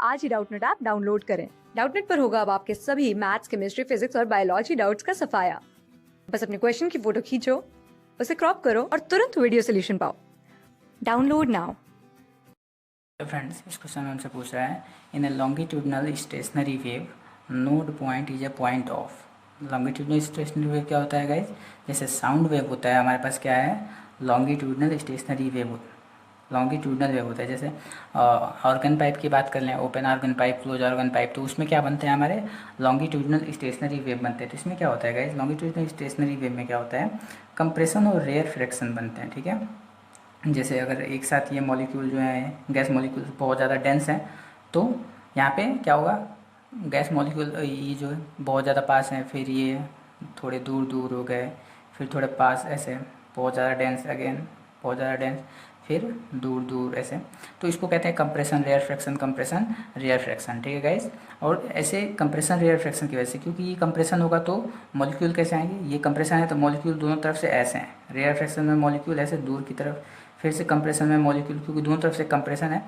आज ही Doubtnut app download करें। Doubtnut पर होगा अब आपके सभी मैथ्स, केमिस्ट्री, फिजिक्स और बायोलॉजी डाउट्स का सफाया। बस अपने क्वेश्चन की फोटो खींचो, उसे क्रॉप करो और तुरंत वीडियो सोल्यूशन पाओ। Download now. फ्रेंड्स, इस क्वेश्चन में हमसे पूछ रहा है in a longitudinal stationary wave node point is a point of. Longitudinal stationary wave क्या होता है गाइज? जैसे साउंड वेव होता है, हमारे पास क्या है, longitudinal stationary wave, longitudinal wave होता है। जैसे ऑर्गन पाइप की बात कर लें, open organ pipe, close organ pipe, तो उसमें क्या बनते हैं, हमारे लॉन्गिट्यूडनल स्टेशनरी वेव बनते हैं। तो इसमें क्या होता है गाइज, लॉन्गिट्यूडनल स्टेशनरी वेव में क्या होता है, कंप्रेशन और रेयर फ्रैक्शन बनते हैं। ठीक है, जैसे अगर एक साथ ये मॉलिक्यूल जो है, गैस मॉलिक्यूल बहुत ज़्यादा डेंस हैं, तो यहाँ पे क्या होगा, गैस मॉलिक्यूल ये जो है बहुत ज़्यादा पास हैं, फिर ये थोड़े दूर दूर हो गए, फिर थोड़े पास, ऐसे बहुत ज़्यादा डेंस, अगेन बहुत ज़्यादा डेंस, फिर दूर दूर, ऐसे। तो इसको कहते हैं compression rarefaction, compression rarefaction. ठीक है गाइस, और ऐसे कंप्रेशन रेयर फ्रैक्शन की वजह से, क्योंकि ये कंप्रेशन होगा तो मॉलिक्यूल कैसे आएंगे, ये कंप्रेशन है तो मॉलिक्यूल दोनों तरफ से ऐसे हैं, रेयर फ्रैक्शन में मॉलिक्यूल ऐसे दूर की तरफ, फिर से कंप्रेशन में मॉलिक्यूल, क्योंकि दोनों तरफ से कंप्रेशन है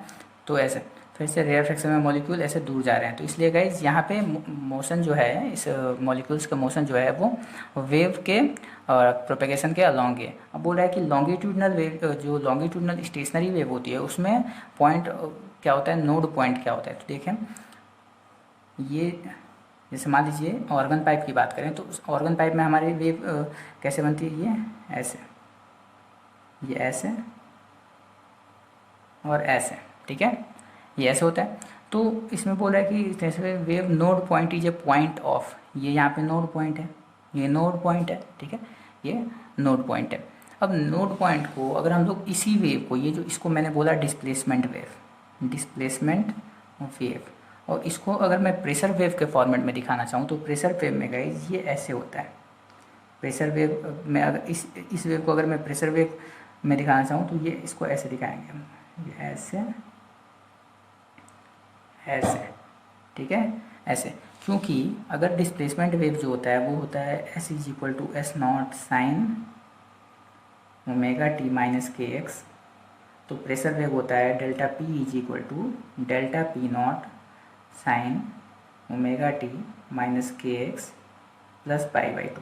तो ऐसे, फिर से रेयर फ्रैक्शन में मॉलिक्यूल ऐसे दूर जा रहे हैं। तो इसलिए गाइज यहाँ पे मोशन जो है, इस मॉलिक्यूल्स का मोशन जो है वो वेव के प्रोपेगेशन के अलॉन्ग है। अब बोल रहा है कि लॉन्गिट्यूडनल वेव, जो लॉन्गिट्यूडनल स्टेशनरी वेव होती है उसमें पॉइंट क्या होता है, नोड पॉइंट क्या होता है। तो देखें, ये जैसे मान लीजिए ऑर्गन पाइप की बात करें, तो उस ऑर्गन पाइप में हमारी वेव कैसे बनती है, ये ऐसे, ये ऐसे और ऐसे। ठीक है, ये ऐसे होता है। तो इसमें बोल रहा है कि जैसे wave node point is a point of, ये यहाँ पे नोड पॉइंट है, ये नोड पॉइंट है। ठीक है, ये नोड पॉइंट है। अब नोड पॉइंट को अगर हम लोग इसी वेव को, ये जो इसको मैंने बोला डिस्प्लेसमेंट वेव, डिस्प्लेसमेंट वेव, और इसको अगर मैं प्रेशर वेव के फॉर्मेट में दिखाना चाहूँ तो प्रेशर वेव में गाइस ये ऐसे होता है। प्रेशर वेव में अगर इस वेव को अगर मैं प्रेशर वेव में दिखाना चाहूँ तो ये इसको ऐसे दिखाएंगे हम, ये ऐसे, ऐसे। ठीक है, ऐसे, क्योंकि अगर डिस्प्लेसमेंट वेव जो होता है वो होता है S is equal to S naught sine omega T minus K X, तो प्रेशर वेव होता है delta P is equal to delta P naught sine omega T minus K X plus pi by two.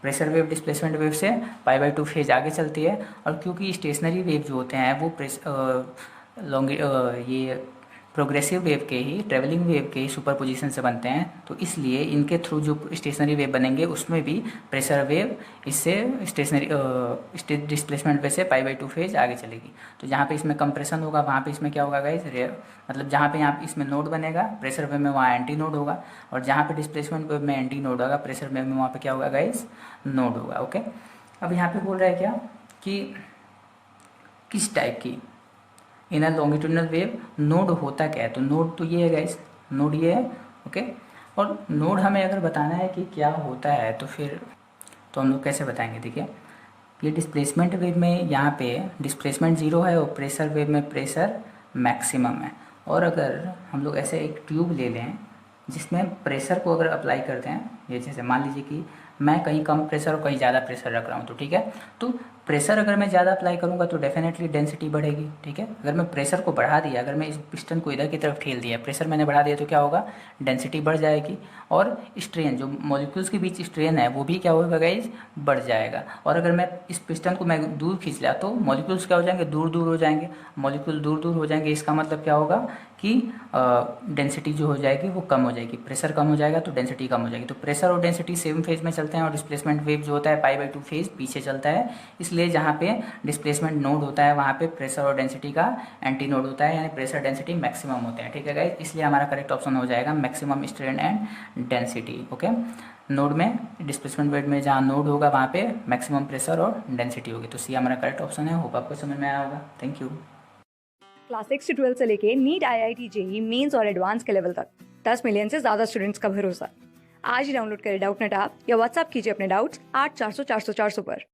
Pressure wave displacement wave से pi by two phase आगे चलती है, और क्योंकि stationary wave जो होते हैं वो ये प्रोग्रेसिव वेव के ही, ट्रेवलिंग वेव के ही सुपर पोजिशन से बनते हैं, तो इसलिए इनके थ्रू जो स्टेशनरी वेव बनेंगे उसमें भी प्रेशर वेव इससे स्टेशनरी डिस्प्लेसमेंट वेव से पाई बाई टू फेज आगे चलेगी। तो जहाँ पे इसमें कंप्रेशन होगा वहाँ पे इसमें क्या होगा गाइस, मतलब जहाँ पे यहाँ इसमें नोड बनेगा प्रेशर वेव में, वहाँ एंटी नोड होगा, और जहाँ पे डिस्प्लेसमेंट वेव में एंटी नोड होगा प्रेशर वेव में, वहाँ पे क्या होगा गाइस, नोड होगा। ओके, अब यहाँ पे बोल रहा है क्या कि किस टाइप की इन अ लॉन्गिट्यूडनल वेव नोड होता क्या है, तो नोड तो ये है गाइस, नोड ये है। ओके, और नोड हमें अगर बताना है कि क्या होता है तो फिर तो हम लोग कैसे बताएंगे। देखिए, ये डिस्प्लेसमेंट वेव में यहाँ पे डिस्प्लेसमेंट जीरो है और प्रेशर वेव में प्रेशर मैक्सिमम है। और अगर हम लोग ऐसे एक ट्यूब ले लें जिसमें प्रेशर को अगर अप्लाई करते हैं, ये जैसे मान लीजिए कि मैं कहीं कम प्रेशर और कहीं ज़्यादा प्रेशर रख रहा हूँ, तो ठीक है, तो प्रेशर अगर मैं ज़्यादा अप्लाई करूँगा तो डेफिनेटली डेंसिटी बढ़ेगी। ठीक है, अगर मैं प्रेशर को बढ़ा दिया, अगर मैं इस पिस्टन को इधर की तरफ ठेल दिया, प्रेशर मैंने बढ़ा दिया, तो क्या होगा, डेंसिटी बढ़ जाएगी, और स्ट्रेन, जो मॉलिक्यूल्स के बीच स्ट्रेन है वो भी क्या होगा गाइज, बढ़ जाएगा। और अगर मैं इस पिस्टन को मैं दूर खींच लिया तो मॉलिक्यूल्स क्या हो जाएंगे, दूर दूर हो जाएंगे, मॉलिक्यूल दूर दूर हो जाएंगे। इसका मतलब क्या होगा कि डेंसिटी जो हो जाएगी वो कम हो जाएगी, प्रेशर कम हो जाएगा तो डेंसिटी कम हो जाएगी। तो प्रेशर और डेंसिटी सेम फेज में चलते हैं, और डिस्प्लेसमेंट वेव जो होता है पाई बाई टू फेज पीछे चलता है। इसलिए जहाँ पे डिस्प्लेसमेंट नोड होता है वहाँ पे प्रेशर और डेंसिटी का एंटी नोड होता है, यानी प्रेशर डेंसिटी मैक्सिमम होते हैं। ठीक है गाइस, इसलिए हमारा करेक्ट ऑप्शन हो जाएगा maximum strain and density. Okay, node में डिस्प्लेसमेंट वेव में जहाँ नोड होगा वहाँ पे मैक्सिमम प्रेशर और डेंसिटी होगी। तो सी हमारा करेक्ट ऑप्शन है। होप आपको समझ में आया होगा। Thank you. क्लास 6 से 12 से लेके नीट, IIT, जेईई मेंस और एडवांस के लेवल तक 10 मिलियन से ज्यादा स्टूडेंट्स का भरोसा। आज ही डाउनलोड करें डाउटनेट ऐप या व्हाट्सएप कीजिए अपने डाउट्स 8400 400 400 पर।